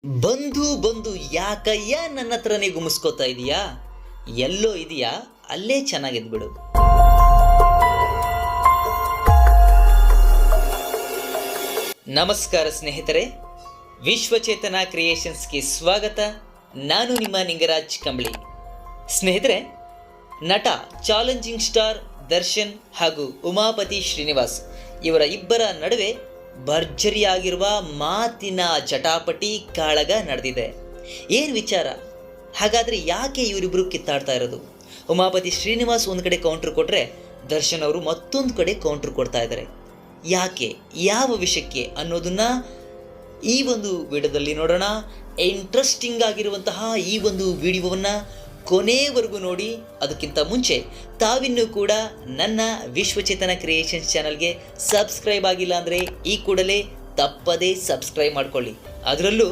ಬಂಧು ಬಂಧು ಯಾಕಯ್ಯ ನನ್ನ ಹತ್ರನೇ ಗುಮಿಸ್ಕೋತಾ ಇದೀಯಾ? ಎಲ್ಲೋ ಇದೆಯಾ ಅಲ್ಲೇ ಚೆನ್ನಾಗಿದ್ ಬಿಡು. ನಮಸ್ಕಾರ ಸ್ನೇಹಿತರೆ, ವಿಶ್ವಚೇತನ ಕ್ರಿಯೇಷನ್ಸ್ಗೆ ಸ್ವಾಗತ. ನಾನು ನಿಮ್ಮ ನಿಂಗರಾಜ್ ಕಂಬಳಿ. ಸ್ನೇಹಿತರೆ, ನಟ ಚಾಲೆಂಜಿಂಗ್ ಸ್ಟಾರ್ ದರ್ಶನ್ ಹಾಗೂ ಉಮಾಪತಿ ಶ್ರೀನಿವಾಸ್ ಇವರ ಇಬ್ಬರ ನಡುವೆ ಭರ್ಜರಿಯಾಗಿರುವ ಮಾತಿನ ಜಟಾಪಟಿ ಕಾಳಗ ನಡೆದಿದೆ. ಏನು ವಿಚಾರ? ಹಾಗಾದರೆ ಯಾಕೆ ಇವರಿಬ್ಬರು ಕಿತ್ತಾಡ್ತಾ ಇರೋದು? ಉಮಾಪತಿ ಶ್ರೀನಿವಾಸ್ ಒಂದು ಕಡೆ ಕೌಂಟ್ರ್ ಕೊಟ್ಟರೆ ದರ್ಶನ್ ಅವರು ಮತ್ತೊಂದು ಕಡೆ ಕೌಂಟ್ರ್ ಕೊಡ್ತಾ ಇದ್ದಾರೆ. ಯಾಕೆ, ಯಾವ ವಿಷಯಕ್ಕೆ ಅನ್ನೋದನ್ನ ಈ ಒಂದು ವಿಡಿಯೋದಲ್ಲಿ ನೋಡೋಣ. ಇಂಟ್ರೆಸ್ಟಿಂಗ್ ಆಗಿರುವಂತಹ ಈ ಒಂದು ವಿಡಿಯೋವನ್ನು ಕೊನೆವರೆಗೂ ನೋಡಿ. ಅದಕ್ಕಿಂತ ಮುಂಚೆ ತಾವಿನ್ನೂ ಕೂಡ ನನ್ನ ವಿಶ್ವಚೇತನ ಕ್ರಿಯೇಷನ್ಸ್ ಚಾನಲ್ಗೆ ಸಬ್ಸ್ಕ್ರೈಬ್ ಆಗಿಲ್ಲ ಅಂದರೆ ಈ ಕೂಡಲೇ ತಪ್ಪದೇ ಸಬ್ಸ್ಕ್ರೈಬ್ ಮಾಡಿಕೊಳ್ಳಿ. ಅದರಲ್ಲೂ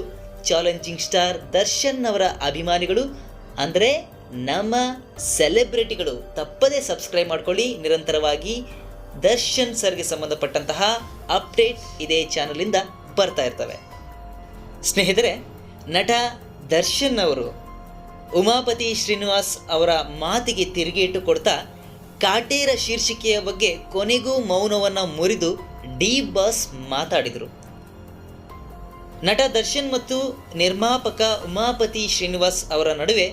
ಚಾಲೆಂಜಿಂಗ್ ಸ್ಟಾರ್ ದರ್ಶನ್ ಅವರ ಅಭಿಮಾನಿಗಳು ಅಂದರೆ ನಮ್ಮ ಸೆಲೆಬ್ರಿಟಿಗಳು ತಪ್ಪದೇ ಸಬ್ಸ್ಕ್ರೈಬ್ ಮಾಡಿಕೊಳ್ಳಿ. ನಿರಂತರವಾಗಿ ದರ್ಶನ್ ಸರ್ಗೆ ಸಂಬಂಧಪಟ್ಟಂತಹ ಅಪ್ಡೇಟ್ ಇದೇ ಚಾನಲಿಂದ ಬರ್ತಾ ಇರ್ತವೆ. ಸ್ನೇಹಿತರೆ, ನಟ ದರ್ಶನ್ ಅವರು ಉಮಾಪತಿ ಶ್ರೀನಿವಾಸ್ ಅವರ ಮಾತಿಗೆ ತಿರುಗೇಟು ಕೊಡ್ತಾ ಕಾಟೇರ ಶೀರ್ಷಿಕೆಯ ಬಗ್ಗೆ ಕೊನೆಗೂ ಮೌನವನ್ನು ಮುರಿದು ಡಿ ಬಾಸ್ ಮಾತಾಡಿದರು. ನಟ ದರ್ಶನ್ ಮತ್ತು ನಿರ್ಮಾಪಕ ಉಮಾಪತಿ ಶ್ರೀನಿವಾಸ್ ಅವರ ನಡುವೆ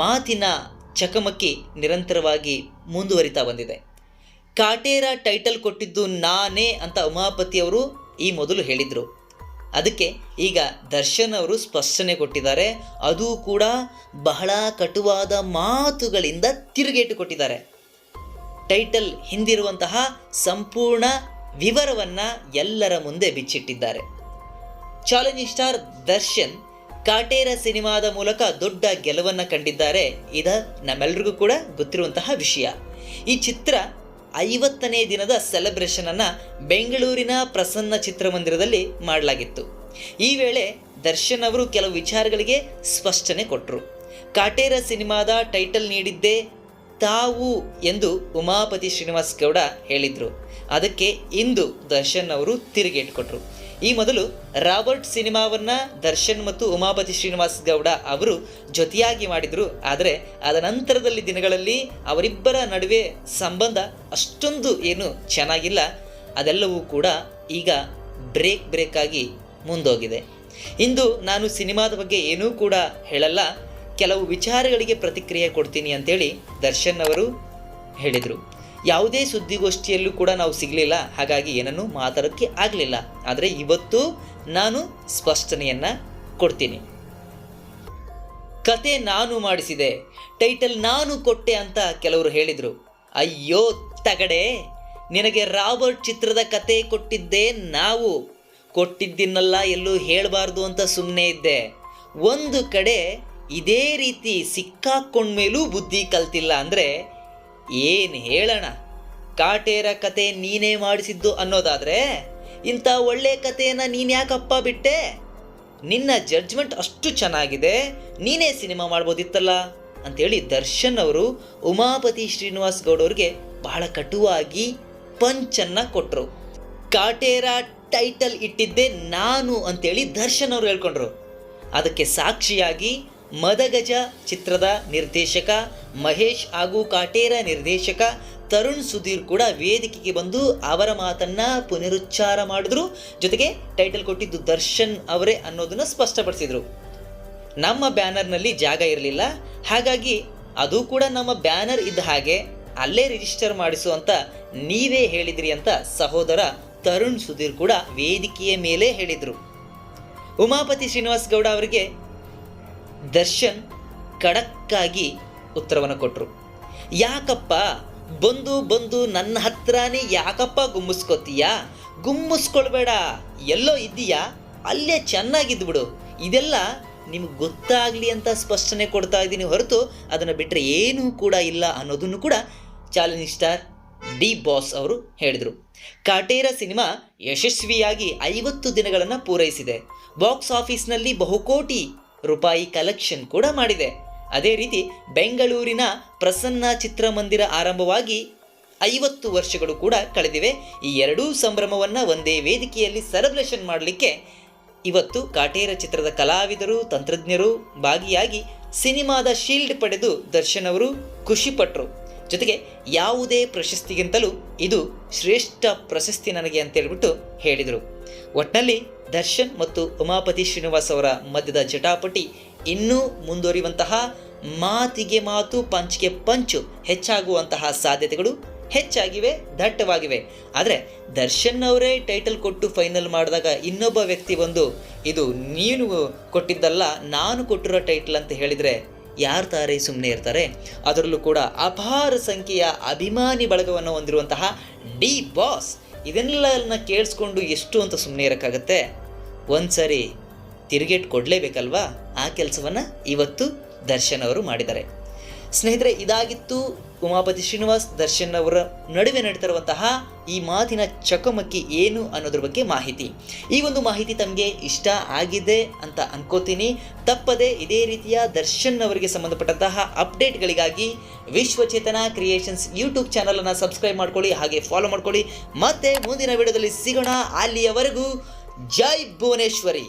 ಮಾತಿನ ಚಕಮಕಿ ನಿರಂತರವಾಗಿ ಮುಂದುವರಿತಾ ಬಂದಿದೆ. ಕಾಟೇರ ಟೈಟಲ್ ಕೊಟ್ಟಿದ್ದು ನಾನೇ ಅಂತ ಉಮಾಪತಿ ಅವರು ಈ ಮೊದಲು ಹೇಳಿದರು. ಅದಕ್ಕೆ ಈಗ ದರ್ಶನ್ ಅವರು ಸ್ಪಷ್ಟನೆ ಕೊಟ್ಟಿದ್ದಾರೆ. ಅದು ಕೂಡ ಬಹಳ ಕಟುವಾದ ಮಾತುಗಳಿಂದ ತಿರುಗೇಟು ಕೊಟ್ಟಿದ್ದಾರೆ. ಟೈಟಲ್ ಹಿಂದಿರುವಂತಹ ಸಂಪೂರ್ಣ ವಿವರವನ್ನು ಎಲ್ಲರ ಮುಂದೆ ಬಿಚ್ಚಿಟ್ಟಿದ್ದಾರೆ. ಚಾಲೆಂಜಿಂಗ್ ಸ್ಟಾರ್ ದರ್ಶನ್ ಕಾಟೇರ ಸಿನಿಮಾದ ಮೂಲಕ ದೊಡ್ಡ ಗೆಲುವನ್ನು ಕಂಡಿದ್ದಾರೆ. ಇದು ನಮ್ಮೆಲ್ಲರಿಗೂ ಕೂಡ ಗೊತ್ತಿರುವಂತಹ ವಿಷಯ. ಈ ಚಿತ್ರ 50ನೇ ದಿನದ ಸೆಲೆಬ್ರೇಷನನ್ನು ಬೆಂಗಳೂರಿನ ಪ್ರಸನ್ನ ಚಿತ್ರಮಂದಿರದಲ್ಲಿ ಮಾಡಲಾಗಿತ್ತು. ಈ ವೇಳೆ ದರ್ಶನ್ ಅವರು ಕೆಲವು ವಿಚಾರಗಳಿಗೆ ಸ್ಪಷ್ಟನೆ ಕೊಟ್ಟರು. ಕಾಟೇರ ಸಿನಿಮಾದ ಟೈಟಲ್ ನೀಡಿದ್ದೇ ತಾವು ಎಂದು ಉಮಾಪತಿ ಶ್ರೀನಿವಾಸ್ ಗೌಡ ಹೇಳಿದರು. ಅದಕ್ಕೆ ಇಂದು ದರ್ಶನ್ ಅವರು ತಿರುಗೇಟು ಕೊಟ್ಟರು. ಈ ಮೊದಲು ರಾಬರ್ಟ್ ಸಿನಿಮಾವನ್ನು ದರ್ಶನ್ ಮತ್ತು ಉಮಾಪತಿ ಶ್ರೀನಿವಾಸ್ ಗೌಡ ಅವರು ಜೊತೆಯಾಗಿ ಮಾಡಿದರು. ಆದರೆ ಅದ ನಂತರದಲ್ಲಿ ದಿನಗಳಲ್ಲಿ ಅವರಿಬ್ಬರ ನಡುವೆ ಸಂಬಂಧ ಅಷ್ಟೊಂದು ಏನು ಚೆನ್ನಾಗಿಲ್ಲ. ಅದೆಲ್ಲವೂ ಕೂಡ ಈಗ ಬ್ರೇಕ್ ಆಗಿ ಮುಂದೋಗಿದೆ. ಇಂದು ನಾನು ಸಿನಿಮಾದ ಬಗ್ಗೆ ಏನೂ ಕೂಡ ಹೇಳಲ್ಲ, ಕೆಲವು ವಿಚಾರಗಳಿಗೆ ಪ್ರತಿಕ್ರಿಯೆ ಕೊಡ್ತೀನಿ ಅಂತೇಳಿ ದರ್ಶನ್ ಅವರು ಹೇಳಿದರು. ಯಾವುದೇ ಸುದ್ದಿಗೋಷ್ಠಿಯಲ್ಲೂ ಕೂಡ ನಾವು ಸಿಗಲಿಲ್ಲ, ಹಾಗಾಗಿ ಏನನ್ನೂ ಮಾತಾಡೋಕ್ಕೆ ಆಗಲಿಲ್ಲ. ಆದರೆ ಇವತ್ತು ನಾನು ಸ್ಪಷ್ಟನೆಯನ್ನು ಕೊಡ್ತೀನಿ. ಕತೆ ನಾನು ಮಾಡಿಸಿದೆ, ಟೈಟಲ್ ನಾನು ಕೊಟ್ಟೆ ಅಂತ ಕೆಲವರು ಹೇಳಿದರು. ಅಯ್ಯೋ ತಗಡೆ, ನಿನಗೆ ರಾಬರ್ಟ್ ಚಿತ್ರದ ಕತೆ ಕೊಟ್ಟಿದ್ದೆ ನಾವು. ಕೊಟ್ಟಿದ್ದನ್ನೆಲ್ಲ ಎಲ್ಲೂ ಹೇಳಬಾರ್ದು ಅಂತ ಸುಮ್ಮನೆ ಇದ್ದೆ. ಒಂದು ಕಡೆ ಇದೇ ರೀತಿ ಸಿಕ್ಕಾಕೊಂಡ್ಮೇಲೂ ಬುದ್ಧಿ ಕಲ್ತಿಲ್ಲ ಅಂದರೆ ಏನು ಹೇಳೋಣ? ಕಾಟೇರ ಕತೆ ನೀನೇ ಮಾಡಿಸಿದ್ದು ಅನ್ನೋದಾದರೆ ಇಂಥ ಒಳ್ಳೆ ಕಥೆಯನ್ನು ನೀನು ಯಾಕಪ್ಪ ಬಿಟ್ಟೆ? ನಿನ್ನ ಜಡ್ಜ್ಮೆಂಟ್ ಅಷ್ಟು ಚೆನ್ನಾಗಿದೆ, ನೀನೇ ಸಿನಿಮಾ ಮಾಡ್ಬೋದಿತ್ತಲ್ಲ ಅಂಥೇಳಿ ದರ್ಶನ್ ಅವರು ಉಮಾಪತಿ ಶ್ರೀನಿವಾಸ್ ಗೌಡವ್ರಿಗೆ ಬಹಳ ಕಟುವಾಗಿ ಪಂಚನ್ನು ಕೊಟ್ಟರು. ಕಾಟೇರ ಟೈಟಲ್ ಇಟ್ಟಿದ್ದೆ ನಾನು ಅಂತೇಳಿ ದರ್ಶನ್ ಅವರು ಹೇಳ್ಕೊಂಡ್ರು. ಅದಕ್ಕೆ ಸಾಕ್ಷಿಯಾಗಿ ಮದಗಜ ಚಿತ್ರದ ನಿರ್ದೇಶಕ ಮಹೇಶ್ ಹಾಗೂ ಕಾಟೇರ ನಿರ್ದೇಶಕ ತರುಣ್ ಸುಧೀರ್ ಕೂಡ ವೇದಿಕೆಗೆ ಬಂದು ಅವರ ಮಾತನ್ನು ಪುನರುಚ್ಚಾರ ಮಾಡಿದ್ರು. ಜೊತೆಗೆ ಟೈಟಲ್ ಕೊಟ್ಟಿದ್ದು ದರ್ಶನ್ ಅವರೇ ಅನ್ನೋದನ್ನು ಸ್ಪಷ್ಟಪಡಿಸಿದರು. ನಮ್ಮ ಬ್ಯಾನರ್ನಲ್ಲಿ ಜಾಗ ಇರಲಿಲ್ಲ, ಹಾಗಾಗಿ ಅದು ಕೂಡ ನಮ್ಮ ಬ್ಯಾನರ್ ಇದ್ದ ಹಾಗೆ ಅಲ್ಲೇ ರಿಜಿಸ್ಟರ್ ಮಾಡಿಸು ಅಂತ ನೀವೇ ಹೇಳಿದ್ರಿ ಅಂತ ಸಹೋದರ ತರುಣ್ ಸುಧೀರ್ ಕೂಡ ವೇದಿಕೆಯ ಮೇಲೆ ಹೇಳಿದರು. ಉಮಾಪತಿ ಶ್ರೀನಿವಾಸ್ ಗೌಡ ಅವರಿಗೆ ದರ್ಶನ್ ಖಡಕ್ಕಾಗಿ ಉತ್ತರವನ್ನು ಕೊಟ್ಟರು. ಯಾಕಪ್ಪ ಬಂದು ನನ್ನ ಹತ್ರನೇ ಯಾಕಪ್ಪ ಗುಮ್ಮಿಸ್ಕೋತೀಯಾ? ಗುಮ್ಮಿಸ್ಕೊಳ್ಬೇಡ, ಎಲ್ಲೋ ಇದ್ದೀಯಾ ಅಲ್ಲೇ ಚೆನ್ನಾಗಿದ್ದು ಬಿಡು. ಇದೆಲ್ಲ ನಿಮ್ಗೆ ಗೊತ್ತಾಗಲಿ ಅಂತ ಸ್ಪಷ್ಟನೆ ಕೊಡ್ತಾ ಇದ್ದೀನಿ ಹೊರತು ಅದನ್ನು ಬಿಟ್ಟರೆ ಏನೂ ಕೂಡ ಇಲ್ಲ ಅನ್ನೋದನ್ನು ಕೂಡ ಚಾಲೆಂಜಿಂಗ್ ಸ್ಟಾರ್ ಡಿ ಬಾಸ್ ಅವರು ಹೇಳಿದರು. ಕಾಟೇರ ಸಿನಿಮಾ ಯಶಸ್ವಿಯಾಗಿ 50 ದಿನಗಳನ್ನು ಪೂರೈಸಿದೆ. ಬಾಕ್ಸ್ ಆಫೀಸ್ನಲ್ಲಿ ಬಹುಕೋಟಿ ರೂಪಾಯಿ ಕಲೆಕ್ಷನ್ ಕೂಡ ಮಾಡಿದೆ. ಅದೇ ರೀತಿ ಬೆಂಗಳೂರಿನ ಪ್ರಸನ್ನ ಚಿತ್ರಮಂದಿರ ಆರಂಭವಾಗಿ 50 ವರ್ಷಗಳು ಕೂಡ ಕಳೆದಿವೆ. ಈ ಎರಡೂ ಸಂಭ್ರಮವನ್ನು ಒಂದೇ ವೇದಿಕೆಯಲ್ಲಿ ಸೆಲೆಬ್ರೇಷನ್ ಮಾಡಲಿಕ್ಕೆ ಇವತ್ತು ಕಾಟೇರ ಚಿತ್ರದ ಕಲಾವಿದರು ತಂತ್ರಜ್ಞರು ಭಾಗಿಯಾಗಿ ಸಿನಿಮಾದ ಶೀಲ್ಡ್ ಪಡೆದು ದರ್ಶನ್ ಅವರು ಖುಷಿಪಟ್ಟರು. ಜೊತೆಗೆ ಯಾವುದೇ ಪ್ರಶಸ್ತಿಗಿಂತಲೂ ಇದು ಶ್ರೇಷ್ಠ ಪ್ರಶಸ್ತಿ ನನಗೆ ಅಂತ ಹೇಳ್ಬಿಟ್ಟು ಹೇಳಿದರು. ಒಟ್ಟಿನಲ್ಲಿ ದರ್ಶನ್ ಮತ್ತು ಉಮಾಪತಿ ಶ್ರೀನಿವಾಸ್ ಅವರ ಮಧ್ಯದ ಜಟಾಪಟಿ ಇನ್ನೂ ಮುಂದುವರಿಯುವಂತಹ, ಮಾತಿಗೆ ಮಾತು ಪಂಚ್ಗೆ ಪಂಚು ಹೆಚ್ಚಾಗುವಂತಹ ಸಾಧ್ಯತೆಗಳು ಹೆಚ್ಚಾಗಿವೆ, ದಟ್ಟವಾಗಿವೆ. ಆದರೆ ದರ್ಶನ್ ಅವರೇ ಟೈಟಲ್ ಕೊಟ್ಟು ಫೈನಲ್ ಮಾಡಿದಾಗ ಇನ್ನೊಬ್ಬ ವ್ಯಕ್ತಿ ಬಂದು ಇದು ನೀನು ಕೊಟ್ಟಿದ್ದಲ್ಲ ನಾನು ಕೊಟ್ಟಿರೋ ಟೈಟಲ್ ಅಂತ ಹೇಳಿದರೆ ಯಾರು ತಾರೆ ಸುಮ್ಮನೆ ಇರ್ತಾರೆ? ಅದರಲ್ಲೂ ಕೂಡ ಅಪಾರ ಸಂಖ್ಯೆಯ ಅಭಿಮಾನಿ ಬಳಗವನ್ನು ಹೊಂದಿರುವಂತಹ ಡಿ ಬಾಸ್ ಇದನ್ನೆಲ್ಲ ಕೇಳಿಸ್ಕೊಂಡು ಎಷ್ಟು ಅಂತ ಸುಮ್ಮನೆ ಇರೋಕ್ಕಾಗತ್ತೆ? ಒಂದ್ಸರಿ ತಿರುಗೇಟ್ ಕೊಡಲೇಬೇಕಲ್ವಾ? ಆ ಕೆಲಸವನ್ನು ಇವತ್ತು ದರ್ಶನ್ ಅವರು ಮಾಡಿದ್ದಾರೆ. ಸ್ನೇಹಿತರೆ, ಇದಾಗಿತ್ತು ಉಮಾಪತಿ ಶ್ರೀನಿವಾಸ್ ದರ್ಶನ್ ಅವರ ನಡುವೆ ನಡೀತಿರುವಂತಹ ಈ ಮಾತಿನ ಚಕಮಕಿ ಏನು ಅನ್ನೋದ್ರ ಬಗ್ಗೆ ಮಾಹಿತಿ. ಈ ಒಂದು ಮಾಹಿತಿ ತಮಗೆ ಇಷ್ಟ ಆಗಿದೆ ಅಂತ ಅನ್ಕೋತೀನಿ. ತಪ್ಪದೆ ಇದೇ ರೀತಿಯ ದರ್ಶನ್ ಅವರಿಗೆ ಸಂಬಂಧಪಟ್ಟಂತಹ ಅಪ್ಡೇಟ್ಗಳಿಗಾಗಿ ವಿಶ್ವಚೇತನ ಕ್ರಿಯೇಷನ್ಸ್ ಯೂಟ್ಯೂಬ್ ಚಾನಲನ್ನು ಸಬ್ಸ್ಕ್ರೈಬ್ ಮಾಡ್ಕೊಳ್ಳಿ, ಹಾಗೆ ಫಾಲೋ ಮಾಡ್ಕೊಳ್ಳಿ. ಮತ್ತೆ ಮುಂದಿನ ವಿಡಿಯೋದಲ್ಲಿ ಸಿಗೋಣ. ಅಲ್ಲಿಯವರೆಗೂ ಜೈ ಭುವನೇಶ್ವರಿ.